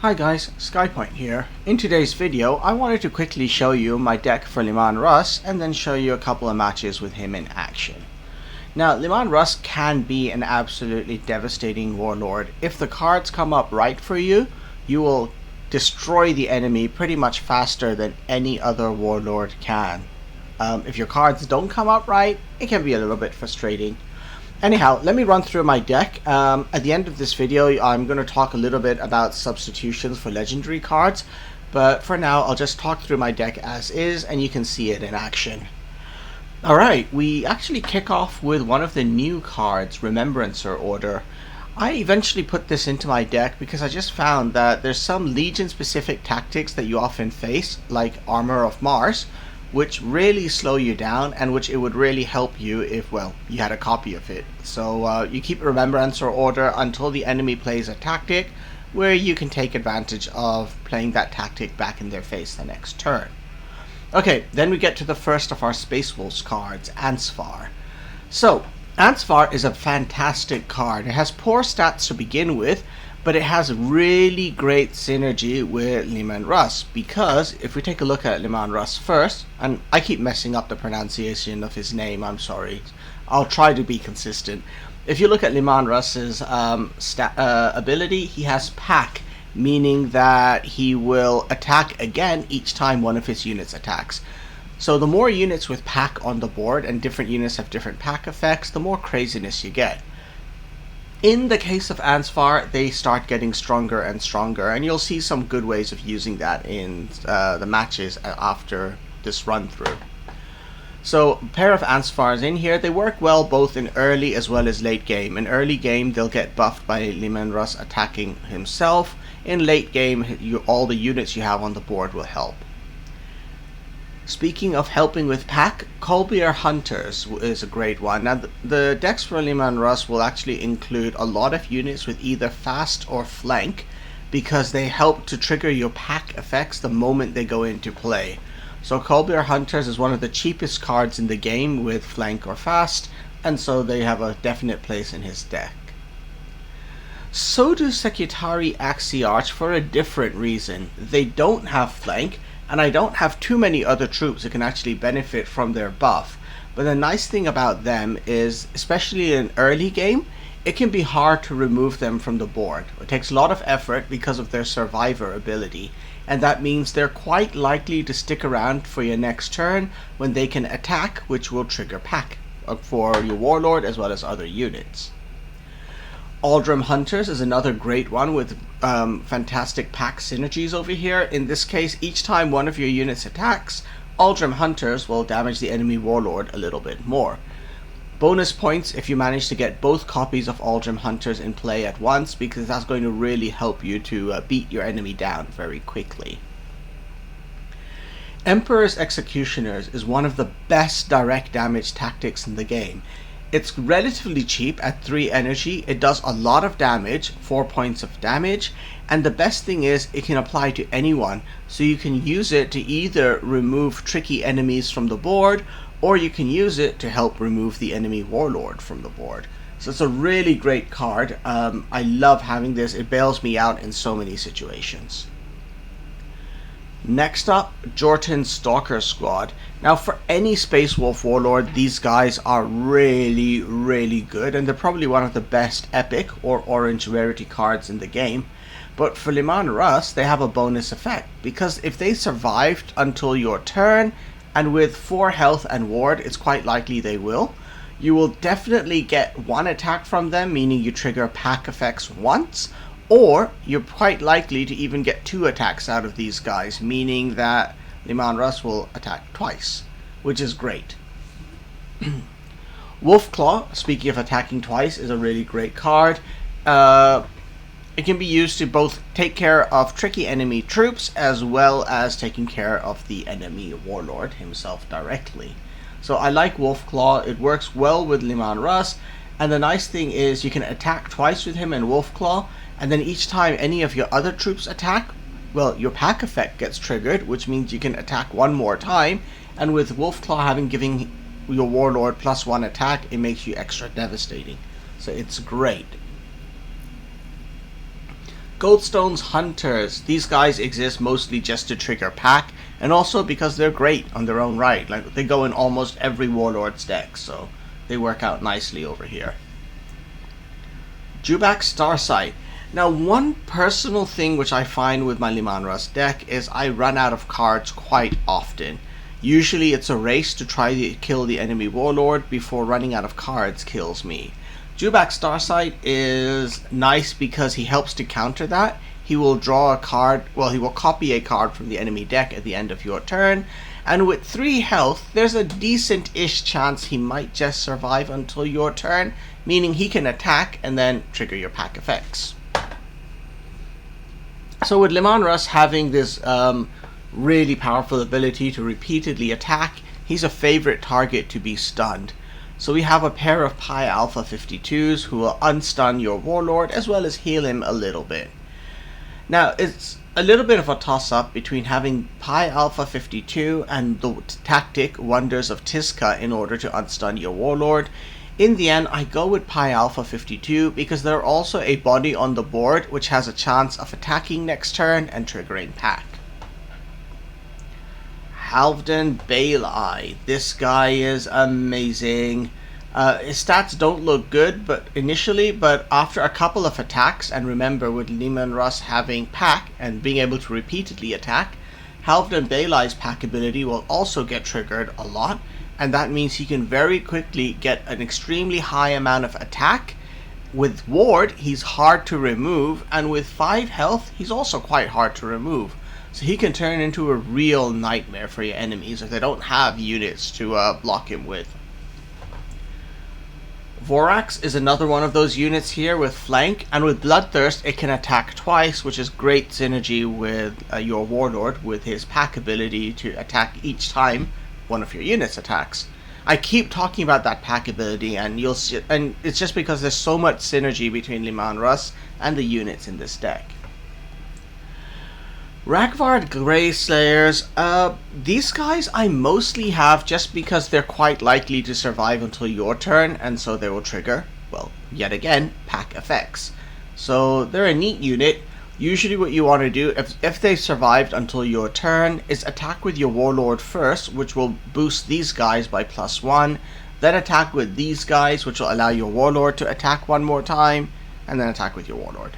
Hi guys, SkyPoint here. In today's video, I wanted to quickly show you my deck for Leman Russ and then show you a couple of matches with him in action. Now, Leman Russ can be an absolutely devastating warlord. If the cards come up right for you, you will destroy the enemy pretty much faster than any other warlord can. If your cards don't come up right, it can be a little bit frustrating. Anyhow, let me run through my deck. At the end of this video, I'm going to talk a little bit about substitutions for legendary cards, but for now, I'll just talk through my deck as is, and you can see it in action. Alright, we actually kick off with one of the new cards, Remembrancer Order. I eventually put this into my deck because I just found that there's some Legion-specific tactics that you often face, like Armor of Mars, which really slow you down and which it would really help you if, well, you had a copy of it. So you keep Remembrancer Order until the enemy plays a tactic where you can take advantage of playing that tactic back in their face the next turn. Okay, then we get to the first of our Space Wolves cards, Ansvar. So, Ansvar is a fantastic card. It has poor stats to begin with, but it has really great synergy with Leman Russ, because if we take a look at Leman Russ first, and I keep messing up the pronunciation of his name, I'm sorry, I'll try to be consistent. If you look at Leman Russ's ability, he has Pack, meaning that he will attack again each time one of his units attacks. So the more units with Pack on the board, and different units have different Pack effects, the more craziness you get. In the case of Ansvar, they start getting stronger and stronger, and you'll see some good ways of using that in the matches after this run through. So, a pair of Ansvars in here, they work well both in early as well as late game. In early game, they'll get buffed by Leman Russ attacking himself. In late game, all the units you have on the board will help. Speaking of helping with Pack, Kolbier Hunters is a great one. Now, the decks for Leman Russ will actually include a lot of units with either Fast or Flank, because they help to trigger your Pack effects the moment they go into play. So Kolbier Hunters is one of the cheapest cards in the game with Flank or Fast, and so they have a definite place in his deck. So do Secretari Axiarch for a different reason. They don't have Flank, and I don't have too many other troops that can actually benefit from their buff. But the nice thing about them is, especially in early game, it can be hard to remove them from the board. It takes a lot of effort because of their survivor ability, and that means they're quite likely to stick around for your next turn when they can attack, which will trigger Pack for your warlord as well as other units. Aldrim Hunters is another great one with fantastic Pack synergies over here. In this case, each time one of your units attacks, Aldrim Hunters will damage the enemy warlord a little bit more. Bonus points if you manage to get both copies of Aldrim Hunters in play at once, because that's going to really help you to beat your enemy down very quickly. Emperor's Executioners is one of the best direct damage tactics in the game. It's relatively cheap at 3 energy, it does a lot of damage, 4 points of damage, and the best thing is it can apply to anyone, so you can use it to either remove tricky enemies from the board, or you can use it to help remove the enemy warlord from the board. So it's a really great card. I love having this, it bails me out in so many situations. Next up, Jortan's Stalker Squad. Now, for any Space Wolf Warlord, these guys are really good, and they're probably one of the best Epic or Orange Rarity cards in the game. But for Leman Russ, they have a bonus effect, because if they survived until your turn, and with 4 health and ward, it's quite likely they will, you will definitely get 1 attack from them, meaning you trigger Pack effects once, or you're quite likely to even get 2 attacks out of these guys, meaning that Leman Russ will attack twice, which is great. Wolfclaw, speaking of attacking twice, is a really great card. It can be used to both take care of tricky enemy troops as well as taking care of the enemy warlord himself directly. So I like Wolfclaw, it works well with Leman Russ, and the nice thing is you can attack twice with him in Wolfclaw, and then each time any of your other troops attack, well, your Pack effect gets triggered, which means you can attack 1 more time, and with Wolfclaw giving your warlord +1 attack, it makes you extra devastating. So it's great. Goldstone's Hunters. These guys exist mostly just to trigger pack, and also because they're great on their own right. Like, they go in almost every Warlord's deck, so they work out nicely over here. Dewback Starsight. Now, one personal thing which I find with my Leman Russ deck is I run out of cards quite often. Usually it's a race to try to kill the enemy Warlord before running out of cards kills me. Dewback Starsight is nice because he helps to counter that. He will draw a card, well, he will copy a card from the enemy deck at the end of your turn, and with 3 health, there's a decent-ish chance he might just survive until your turn, meaning he can attack and then trigger your pack effects. So with Leman Russ having this really powerful ability to repeatedly attack, he's a favorite target to be stunned. So we have a pair of Pi Alpha 52s who will unstun your Warlord as well as heal him a little bit. Now, it's a little bit of a toss-up between having Pi Alpha 52 and the tactic Wonders of Tizca in order to unstun your Warlord. In the end, I go with Pi Alpha 52 because they're also a body on the board which has a chance of attacking next turn and triggering pack. Halfdan Baelai. This guy is amazing. His stats don't look good initially, but after a couple of attacks, and remember with Leman Russ having pack and being able to repeatedly attack, Halfdan Baelai's pack ability will also get triggered a lot, and that means he can very quickly get an extremely high amount of attack. With Ward, he's hard to remove, and with 5 health, he's also quite hard to remove. So he can turn into a real nightmare for your enemies if they don't have units to block him with. Vorax is another one of those units here with flank, and with Bloodthirst it can attack twice, which is great synergy with your Warlord with his pack ability to attack each time one of your units attacks. I keep talking about that pack ability, and you'll see, and it's just because there's so much synergy between Leman Russ and the units in this deck. Ragvard Greyslayers, these guys I mostly have just because they're quite likely to survive until your turn, and so they will trigger, well, yet again, pack effects. So they're a neat unit. Usually what you want to do, if they survived until your turn, is attack with your Warlord first, which will boost these guys by +1, then attack with these guys, which will allow your Warlord to attack one more time, and then attack with your Warlord.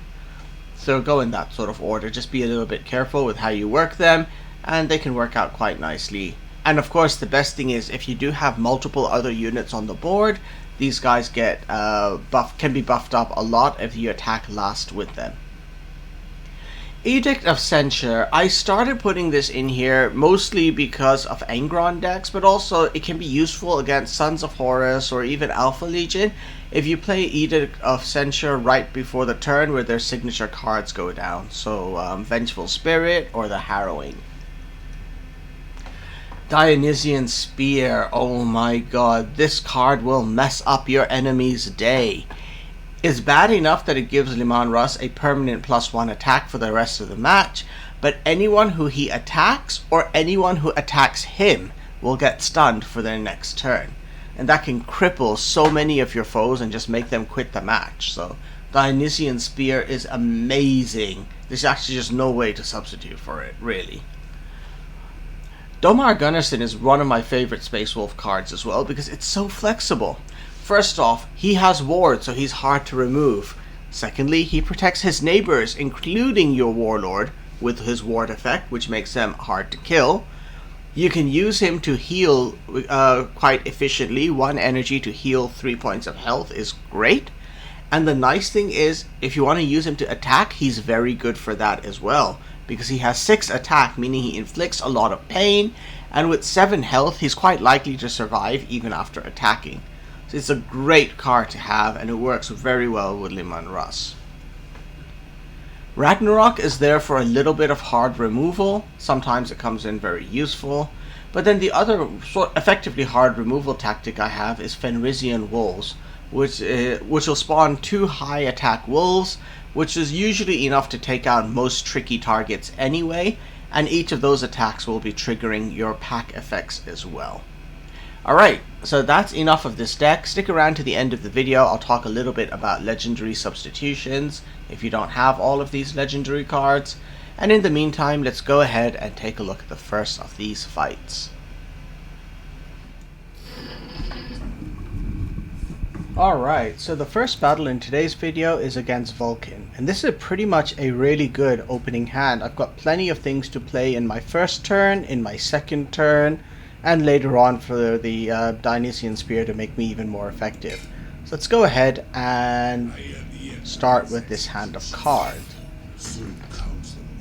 So go in that sort of order. Just be a little bit careful with how you work them, and they can work out quite nicely. And of course, the best thing is if you do have multiple other units on the board, these guys get can be buffed up a lot if you attack last with them. Edict of Censure. I started putting this in here mostly because of Angron decks, but also it can be useful against Sons of Horus or even Alpha Legion if you play Edict of Censure right before the turn where their signature cards go down. So Vengeful Spirit or the Harrowing. Dionysian Spear. Oh my god, this card will mess up your enemy's day. It's bad enough that it gives Leman Russ a permanent +1 attack for the rest of the match, but anyone who he attacks or anyone who attacks him will get stunned for their next turn. And that can cripple so many of your foes and just make them quit the match. So Dionysian Spear is amazing. There's actually just no way to substitute for it, really. Domar Gunnarsson is one of my favorite Space Wolf cards as well because it's so flexible. First off, he has Ward, so he's hard to remove. Secondly, he protects his neighbors, including your Warlord, with his Ward effect, which makes them hard to kill. You can use him to heal quite efficiently. 1 energy to heal 3 points of health is great. And the nice thing is, if you want to use him to attack, he's very good for that as well, because he has 6 attack, meaning he inflicts a lot of pain, and with 7 health, he's quite likely to survive even after attacking. So it's a great card to have, and it works very well with Leman Russ. Ragnarok is there for a little bit of hard removal. Sometimes it comes in very useful. But then the other effectively hard removal tactic I have is Fenrisian Wolves, which will spawn 2 high attack wolves, which is usually enough to take out most tricky targets anyway, and each of those attacks will be triggering your pack effects as well. Alright, so that's enough of this deck. Stick around to the end of the video. I'll talk a little bit about legendary substitutions if you don't have all of these legendary cards. And in the meantime, let's go ahead and take a look at the first of these fights. Alright, so the first battle in today's video is against Vulkan, and this is pretty much a really good opening hand. I've got plenty of things to play in my first turn, in my second turn, and later on for the Dionysian Spear to make me even more effective. So let's go ahead and start with this hand of cards.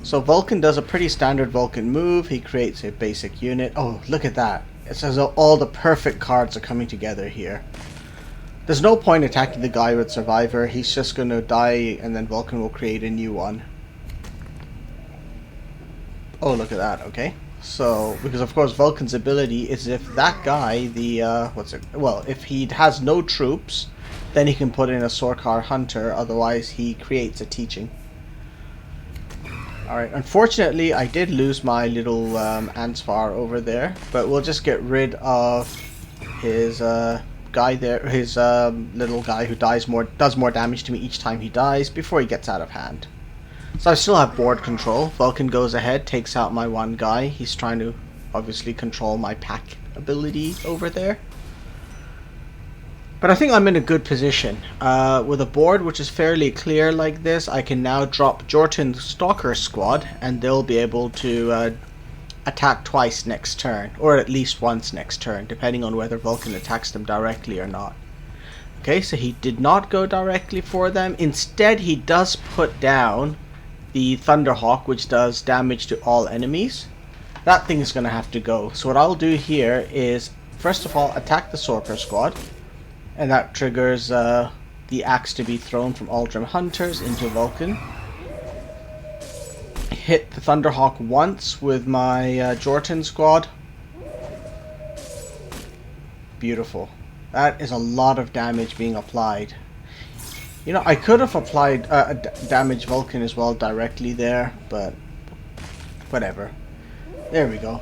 So Vulkan does a pretty standard Vulkan move. He creates a basic unit. Oh, look at that. It says all the perfect cards are coming together here. There's no point attacking the guy with Survivor. He's just going to die and then Vulkan will create a new one. Oh, look at that. Okay. So, because of course Vulkan's ability is if that guy, if he has no troops, then he can put in a Sorkar Hunter, otherwise he creates a teaching. Alright, unfortunately I did lose my little Ansvar over there, but we'll just get rid of his guy there, his little guy who does more damage to me each time he dies before he gets out of hand. So I still have board control. Vulkan goes ahead, takes out my one guy. He's trying to obviously control my pack ability over there. But I think I'm in a good position. With a board which is fairly clear like this, I can now drop Jortan's Stalker squad and they'll be able to attack twice next turn, or at least once next turn, depending on whether Vulkan attacks them directly or not. Okay, so he did not go directly for them. Instead, he does put down the Thunderhawk, which does damage to all enemies. That thing is going to have to go. So what I'll do here is, first of all, attack the Sorker squad, and that triggers the axe to be thrown from Aldrim Hunters into Vulkan. Hit the Thunderhawk once with my Jortan squad. Beautiful. That is a lot of damage being applied. You know, I could have applied damage Vulkan as well directly there, but whatever. There we go.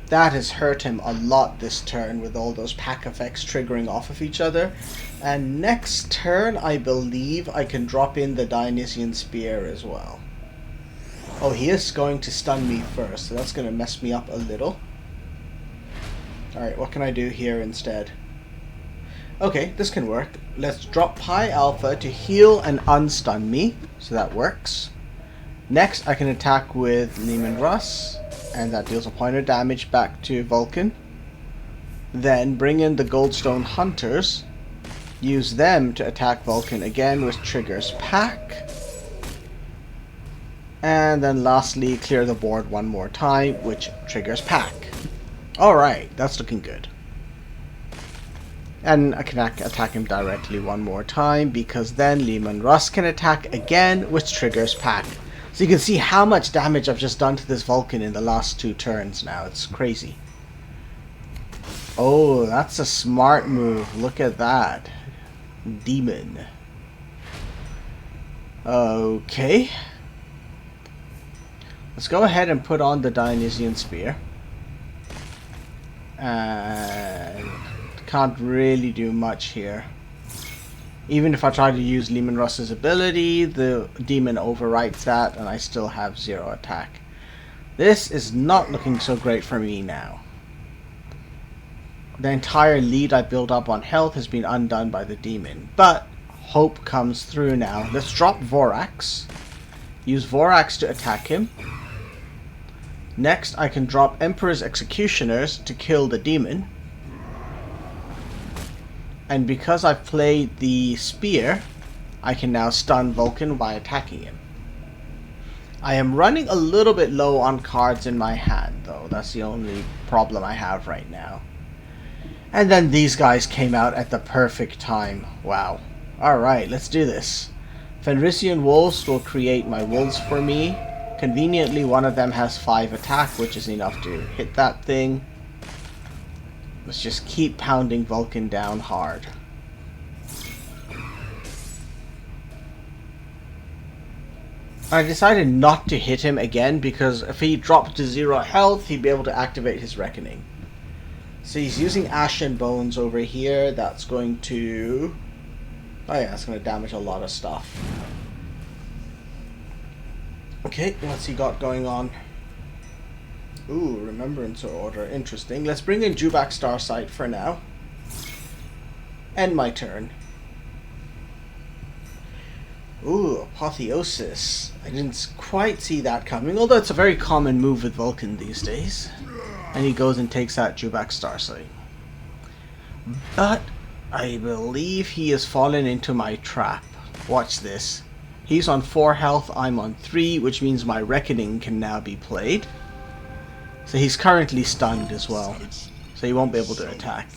That has hurt him a lot this turn with all those pack effects triggering off of each other. And next turn, I believe I can drop in the Dionysian Spear as well. Oh, he is going to stun me first, so that's going to mess me up a little. Alright, what can I do here instead? Okay, this can work. Let's drop Pi Alpha to heal and unstun me, so that works. Next, I can attack with Leman Russ, and that deals a point of damage back to Vulkan. Then bring in the Goldstone Hunters, use them to attack Vulkan again, which triggers Pack. And then lastly, clear the board one more time, which triggers Pack. Alright, that's looking good. And I can attack him directly one more time, because then Leman Russ can attack again, which triggers Pack. So you can see how much damage I've just done to this Vulkan in the last 2 turns now. It's crazy. Oh, that's a smart move. Look at that. Demon. Okay. Let's go ahead and put on the Dionysian Spear. And can't really do much here. Even if I try to use Leman Russ's ability, the demon overwrites that and I still have 0 attack. This is not looking so great for me now. The entire lead I built up on health has been undone by the demon, but hope comes through now. Let's drop Vorax. Use Vorax to attack him. Next, I can drop Emperor's Executioners to kill the demon. And because I've played the Spear, I can now stun Vulkan by attacking him. I am running a little bit low on cards in my hand, though. That's the only problem I have right now. And then these guys came out at the perfect time. Wow. Alright, let's do this. Fenrisian Wolves will create my wolves for me. Conveniently, one of them has 5 attack, which is enough to hit that thing. Let's just keep pounding Vulkan down hard. I decided not to hit him again because if he dropped to 0 health, he'd be able to activate his Reckoning. So he's using Ashen Bones over here. That's going to... oh yeah, that's going to damage a lot of stuff. Okay, what's he got going on? Ooh, Remembrance Order. Interesting. Let's bring in Jubak Starsight for now. End my turn. Ooh, Apotheosis. I didn't quite see that coming, although it's a very common move with Vulkan these days. And he goes and takes out Jubak Starsight. But I believe he has fallen into my trap. Watch this. He's on 4 health, I'm on 3, which means my Reckoning can now be played. So he's currently stunned as well, so he won't be able to attack.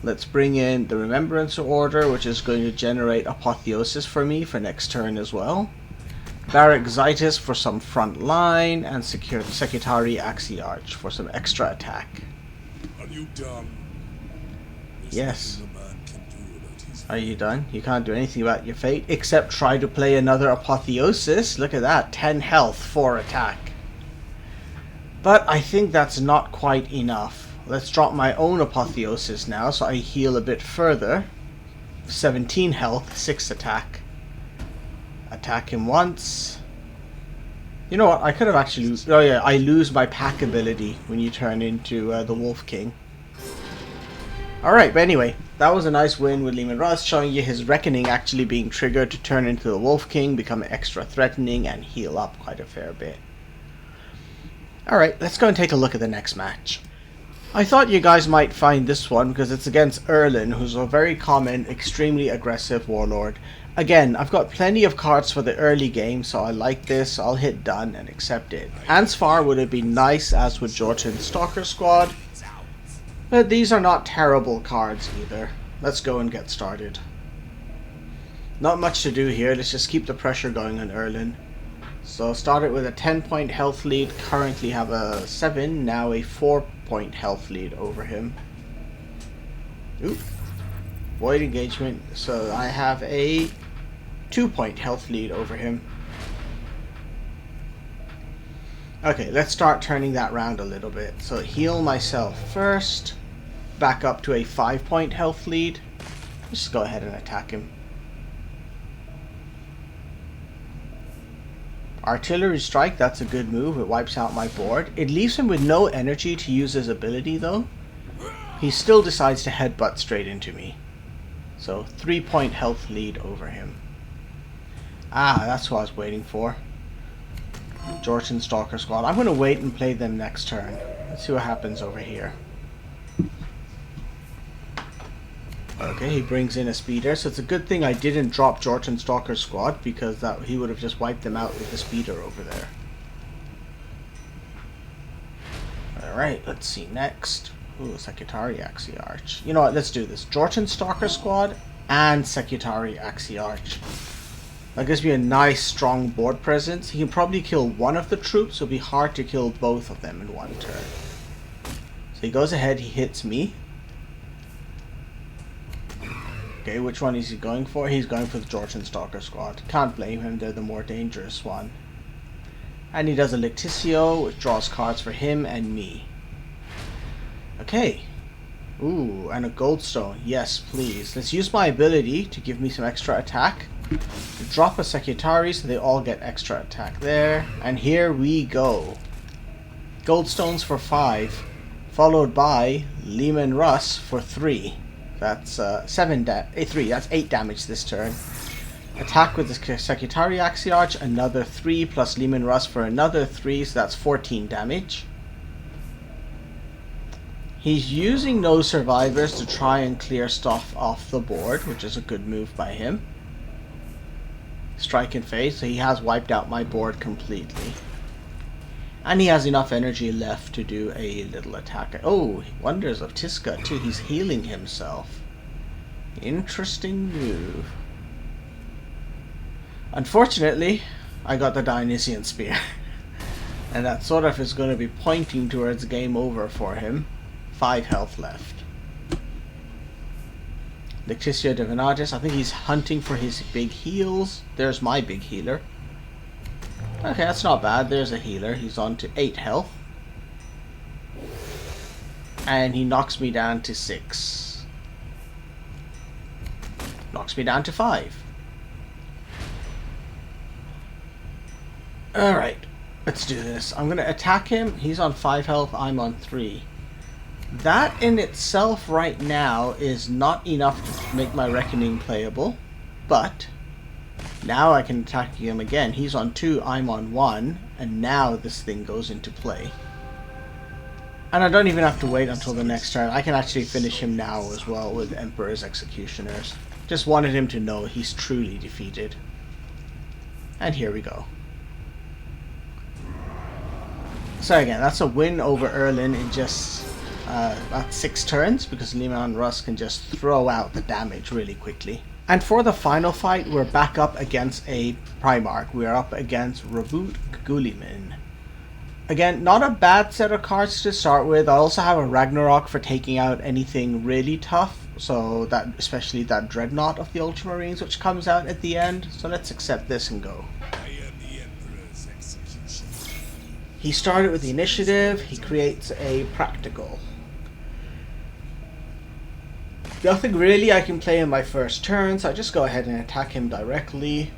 Let's bring in the Remembrance Order, which is going to generate Apotheosis for me for next turn as well. Barraxitis for some front line, and Secretary Axiarch for some extra attack. Are you done? Yes. Are you done? You can't do anything about your fate except try to play another Apotheosis. Look at that, 10 health, 4 attack. But I think that's not quite enough. Let's drop my own Apotheosis now so I heal a bit further. 17 health, 6 attack. Attack him once. You know what, I could have actually... oh yeah, I lose my pack ability when you turn into the Wolf King. Alright, but anyway, that was a nice win with Leman Russ, showing you his Reckoning actually being triggered to turn into the Wolf King, become extra threatening, and heal up quite a fair bit. Alright, let's go and take a look at the next match. I thought you guys might find this one because it's against Urlan, who's a very common, extremely aggressive warlord. Again, I've got plenty of cards for the early game, so I like this. I'll hit done and accept it. Ansfar would have been nice, as with Jordan's Stalker Squad. But these are not terrible cards either. Let's go and get started. Not much to do here, let's just keep the pressure going on Urlan. So started with a 10-point health lead, currently have a 7, now a 4-point health lead over him. Oop. Void engagement, so I have a 2-point health lead over him. Okay, let's start turning that round a little bit. So heal myself first, back up to a 5-point health lead. Let's just go ahead and attack him. Artillery Strike, that's a good move. It wipes out my board. It leaves him with no energy to use his ability though. He still decides to headbutt straight into me. So 3-point health lead over him. Ah, that's what I was waiting for. Jordan Stalker Squad. I'm going to wait and play them next turn. Let's see what happens over here. Okay, he brings in a speeder, so it's a good thing I didn't drop Jordan Stalker Squad, because he would have just wiped them out with the speeder over there. Alright, let's see next. Ooh, Secretary Axiarch. You know what, let's do this. Jordan Stalker Squad and Secretary Axiarch. That gives me a nice strong board presence. He can probably kill one of the troops, so it'll be hard to kill both of them in one turn. So he goes ahead, he hits me. Okay, which one is he going for? He's going for the Jordan Stalker Squad. Can't blame him, they're the more dangerous one. And he does a Lecticio, which draws cards for him and me. Okay. Ooh, and a Goldstone. Yes, please. Let's use my ability to give me some extra attack. Drop a Secretary so they all get extra attack there. And here we go. Goldstones for 5, followed by Leman Russ for 3. That's 3. That's 8 damage this turn. Attack with the Secretary Axiarch, another 3, plus Leman Russ for another 3, so that's 14 damage. He's using no survivors to try and clear stuff off the board, which is a good move by him. Strike and phase, so he has wiped out my board completely. And he has enough energy left to do a little attack. Oh, Wonders of Tiska too. He's healing himself. Interesting move. Unfortunately, I got the Dionysian Spear. And that sort of is going to be pointing towards game over for him. 5 health left. Lecticio Divinatis, I think he's hunting for his big heals. There's my big healer. Okay, that's not bad. There's a healer. He's on to 8 health. And he knocks me down to 6. Knocks me down to 5. Alright, let's do this. I'm going to attack him. He's on 5 health, I'm on 3. That in itself right now is not enough to make my Reckoning playable. But now I can attack him again. He's on 2, I'm on 1. And now this thing goes into play. And I don't even have to wait until the next turn. I can actually finish him now as well with Emperor's Executioners. Just wanted him to know he's truly defeated. And here we go. So again, that's a win over Urlan in just about 6 turns, because Leman Russ can just throw out the damage really quickly. And for the final fight, we're back up against a Primarch. We are up against Roboute Guilliman. Again, not a bad set of cards to start with. I also have a Ragnarok for taking out anything really tough. So that, especially that Dreadnought of the Ultramarines, which comes out at the end. So let's accept this and go. I am the Emperor's executioner. He started with the initiative. He creates a practical. Nothing really I can play in my first turn, so I just go ahead and attack him directly.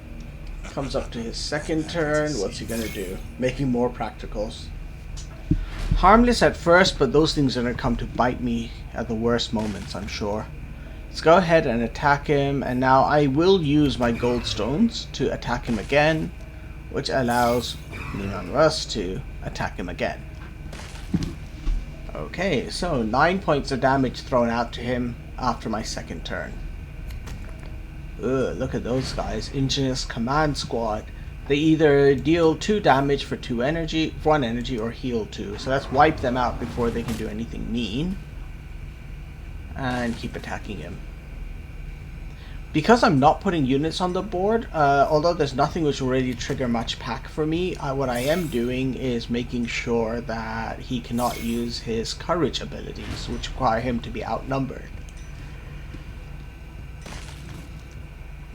Comes up to his second turn. What's he gonna do? Making more practicals. Harmless at first, but those things are gonna come to bite me at the worst moments, I'm sure. Let's go ahead and attack him, and now I will use my gold stones to attack him again, which allows Leman Russ to attack him again. Okay, so 9 points of damage thrown out to him after my second turn. Ugh, look at those guys. Ingenious Command Squad. They either deal 2 damage for 1 energy, or heal 2. So let's wipe them out before they can do anything mean. And keep attacking him. Because I'm not putting units on the board, although there's nothing which will really trigger much pack for me, what I am doing is making sure that he cannot use his courage abilities, which require him to be outnumbered.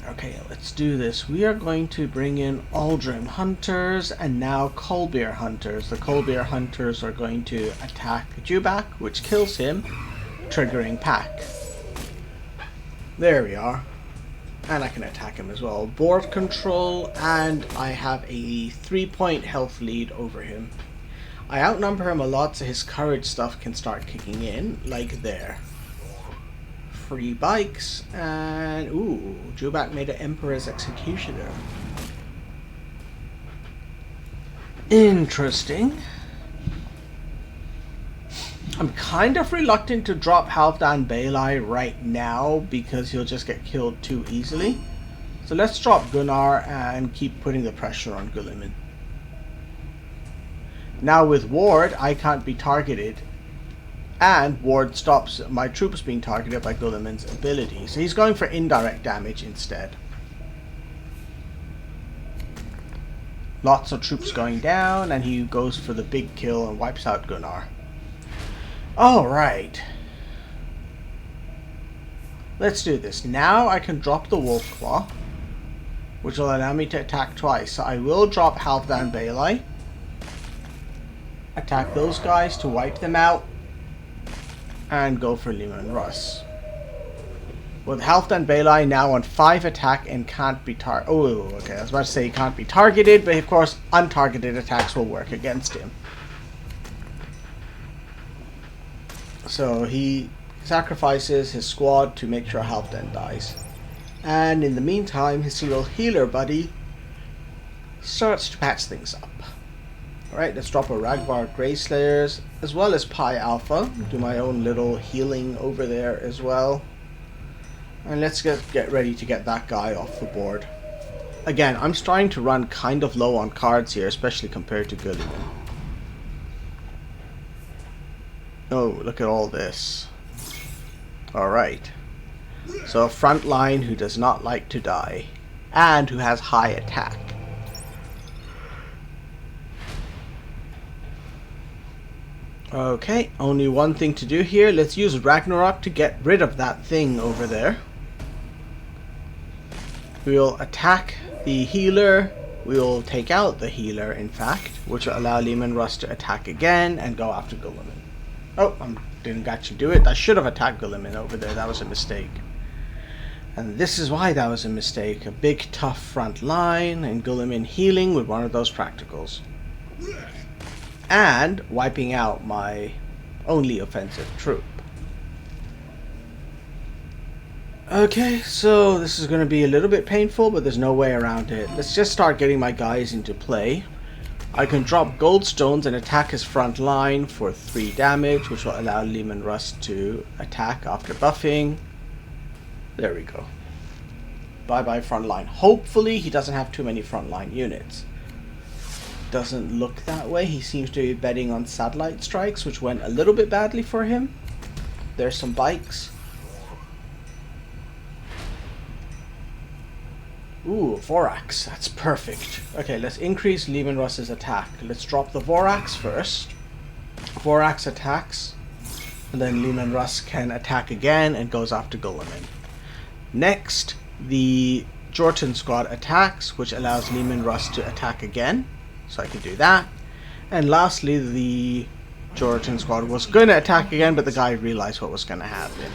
Okay, let's do this. We are going to bring in Aldrin Hunters and now Colbeer Hunters. The Colbeer Hunters are going to attack Jubak, which kills him, triggering pack. There we are. And I can attack him as well. Board control, and I have a 3-point health lead over him. I outnumber him a lot, so his courage stuff can start kicking in, like there. Free bikes, and ooh, Jubak made an Emperor's Executioner. Interesting. I'm kind of reluctant to drop Halfdan Balai right now because he'll just get killed too easily. So let's drop Gunnar and keep putting the pressure on Guilliman. Now with Ward, I can't be targeted. And Ward stops my troops being targeted by Guilliman's ability. So he's going for indirect damage instead. Lots of troops going down, and he goes for the big kill and wipes out Gunnar. Alright. Let's do this. Now I can drop the Wolf Claw, which will allow me to attack twice. So I will drop Halfdan Balai. Attack those guys to wipe them out. And go for Leman Russ. With Halfdan Balai now on 5 attack and can't be oh, okay, I was about to say he can't be targeted, but of course untargeted attacks will work against him. So he sacrifices his squad to make sure Halfdan dies. And in the meantime, his little healer buddy starts to patch things up. Alright, let's drop a Ragvar Greyslayers, as well as Pi Alpha. Do my own little healing over there as well. And let's get ready to get that guy off the board. Again, I'm starting to run kind of low on cards here, especially compared to Guilliman. Oh, look at all this. Alright. So a front line who does not like to die. And who has high attack. Okay, only one thing to do here. Let's use Ragnarok to get rid of that thing over there. We'll attack the healer. We'll take out the healer, in fact, which will allow Leman Russ to attack again and go after Guilliman. Oh, I'm didn't actually do it. I should have attacked Guilliman over there. That was a mistake. And this is why that was a mistake. A big tough front line and Guilliman healing with one of those practicals. And wiping out my only offensive troop. Okay, so this is going to be a little bit painful, but there's no way around it. Let's just start getting my guys into play. I can drop goldstones and attack his front line for 3 damage, which will allow Leman Russ to attack after buffing. There we go. Bye-bye front line. Hopefully he doesn't have too many frontline units. Doesn't look that way. He seems to be betting on satellite strikes, which went a little bit badly for him. There's some bikes. Ooh, Vorax. That's perfect. Okay, let's increase Leman Russ's attack. Let's drop the Vorax first. Vorax attacks. And then Leman Russ can attack again and goes after Guilliman. Next, the Jotun squad attacks, which allows Leman Russ to attack again. So I can do that. And lastly, the Jotun squad was going to attack again, but the guy realized what was going to happen.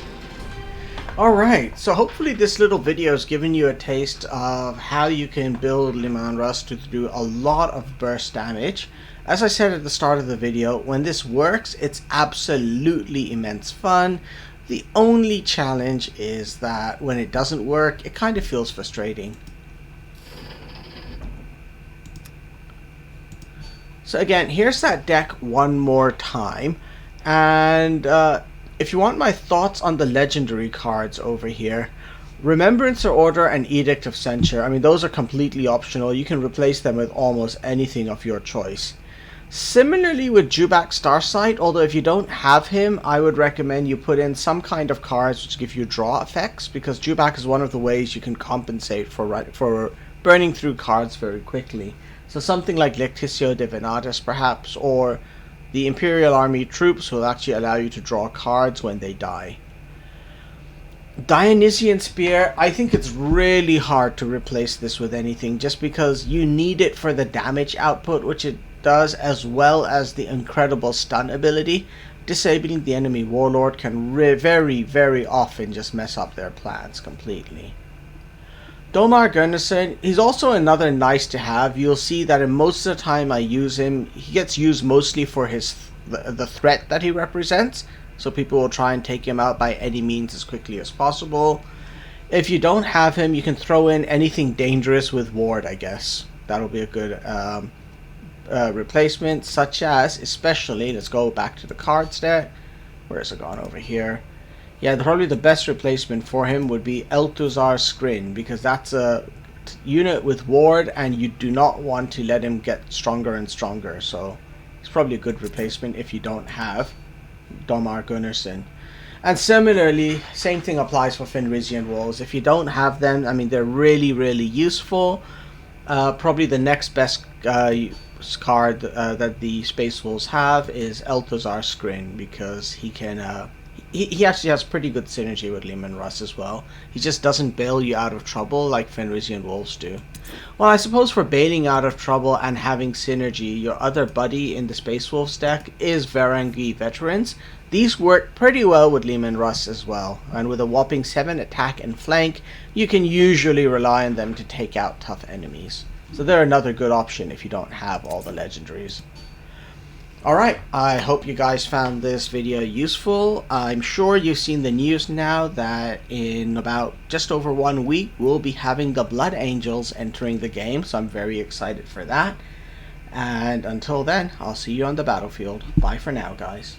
Alright, so hopefully this little video has given you a taste of how you can build Leman Russ to do a lot of burst damage. As I said at the start of the video, when this works, it's absolutely immense fun. The only challenge is that when it doesn't work, it kind of feels frustrating. So again, here's that deck one more time. And if you want my thoughts on the legendary cards over here, Remembrancer Order and Edict of Censure, I mean, those are completely optional. You can replace them with almost anything of your choice. Similarly with Jubak Starsight, although if you don't have him, I would recommend you put in some kind of cards which give you draw effects, because Jubak is one of the ways you can compensate for burning through cards very quickly. So something like Lectitio Divinatus perhaps, or the Imperial Army troops will actually allow you to draw cards when they die. Dionysian Spear, I think it's really hard to replace this with anything, just because you need it for the damage output, which it does, as well as the incredible stun ability. Disabling the enemy warlord can very, very often just mess up their plans completely. Domar Gunnarsson, he's also another nice to have. You'll see that in most of the time I use him, he gets used mostly for the threat that he represents. So people will try and take him out by any means as quickly as possible. If you don't have him, you can throw in anything dangerous with Ward, I guess. That'll be a good replacement, such as, especially, let's go back to the cards there. Where's it gone over here? Yeah, probably the best replacement for him would be Eltuzar Skrin, because that's a unit with Ward and you do not want to let him get stronger and stronger. So it's probably a good replacement if you don't have Domar Gunnarsson. And similarly, same thing applies for Fenrisian Wolves. If you don't have them, I mean, they're really, really useful. Probably the next best card that the Space Wolves have is Eltuzar Skrin, because he can he actually has pretty good synergy with Leman Russ as well. He just doesn't bail you out of trouble like Fenrisian Wolves do. Well, I suppose for bailing out of trouble and having synergy, your other buddy in the Space Wolves deck is Varangi Veterans. These work pretty well with Leman Russ as well, and with a whopping 7 attack and flank, you can usually rely on them to take out tough enemies. So they're another good option if you don't have all the legendaries. Alright, I hope you guys found this video useful. I'm sure you've seen the news now that in about just over 1 week we'll be having the Blood Angels entering the game, so I'm very excited for that. And until then, I'll see you on the battlefield. Bye for now, guys.